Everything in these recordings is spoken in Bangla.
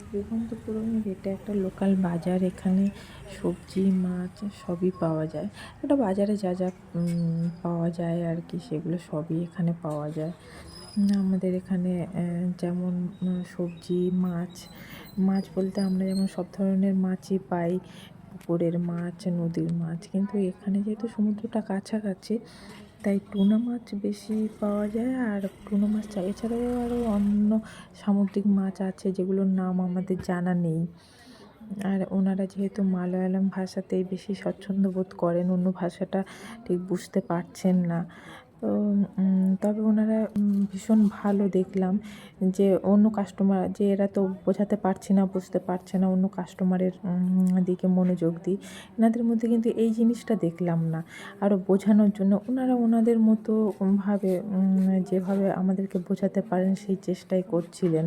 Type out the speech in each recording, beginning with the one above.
তিরুবনন্তপুরমের এটা একটা লোকাল বাজার। এখানে সবজি মাছ সবই পাওয়া যায়। একটা বাজারে যা যা পাওয়া যায় আর কি, সেগুলো সবই এখানে পাওয়া যায়। আমাদের এখানে যেমন সবজি মাছ, মাছ বলতে আমরা যেমন সব ধরনের মাছই পাই, পুকুরের মাছ নদীর মাছ, কিন্তু এখানে যেহেতু সমুদ্রটা কাছাকাছি তাই টুনা মাছ বেশি পাওয়া যায়। আর টুনা মাছ এছাড়াও আরও অন্য সামুদ্রিক মাছ আছে যেগুলোর নাম আমাদের জানা নেই। আর ওনারা যেহেতু মালয়ালম ভাষাতেই বেশি স্বচ্ছন্দ্য বোধ করেন, অন্য ভাষাটা ঠিক বুঝতে পারছেন না। তো তবে ওনারা ভীষণ ভালো দেখলাম, যে অন্য কাস্টমার যে এরা তো বোঝাতে পারছি না বুঝতে পারছে না, অন্য কাস্টমারের দিকে মনোযোগ দিই। এনাদের মধ্যে কিন্তু এই জিনিসটা দেখলাম না। আরও বোঝানোর জন্য ওনারা ওনাদের মতো ভাবে যেভাবে আমাদেরকে বোঝাতে পারেন সেই চেষ্টাই করছিলেন।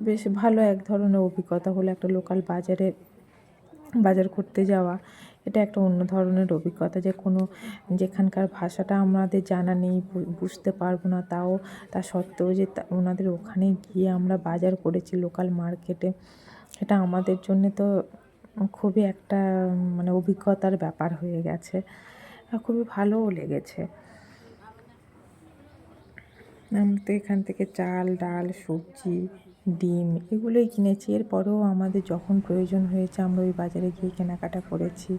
বেশ ভালো এক ধরনের অভিজ্ঞতা হলো। একটা লোকাল বাজারে বাজার করতে যাওয়া, এটা একটা অন্য ধরনের অভিজ্ঞতা। যে কোনো যেখানকার ভাষাটা আমাদের জানা নেই, বুঝতে পারবো না, তা সত্ত্বেও যে ওনাদের ওখানে গিয়ে আমরা বাজার করেছি লোকাল মার্কেটে, এটা আমাদের জন্যে তো খুবই একটা মানে অভিজ্ঞতার ব্যাপার হয়ে গেছে। খুবই ভালোও লেগেছে। আমরা তো এখান থেকে চাল ডাল সবজি ডিম এগুলোই কিনেছি। এরপরেও আমাদের যখন প্রয়োজন হয়েছে আমরা ওই বাজারে গিয়ে কেনাকাটা করেছি।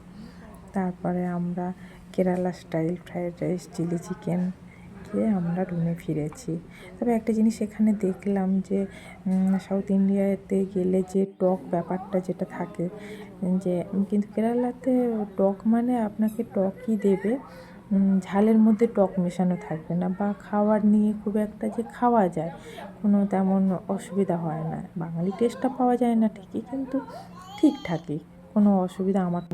তারপরে আমরা Kerala style fried rice chilli chicken খেয়ে আমরা রুমে ফিরেছি। তবে একটা জিনিস এখানে দেখলাম যে সাউথ ইন্ডিয়াতে গেলে যে টক ব্যাপারটা যেটা থাকে, যে কিন্তু কেরালাতে টক মানে আপনাকে টকই দেবে, ঝালের মধ্যে টক মেশানো থাকবে না, বা খাওয়ার নিয়ে খুব একটা যে খাওয়া যায় কোনো তেমন অসুবিধা হয় না। বাঙালি টেস্টটা পাওয়া যায় না ঠিকই, কিন্তু ঠিকঠাকই, কোনো অসুবিধা আমার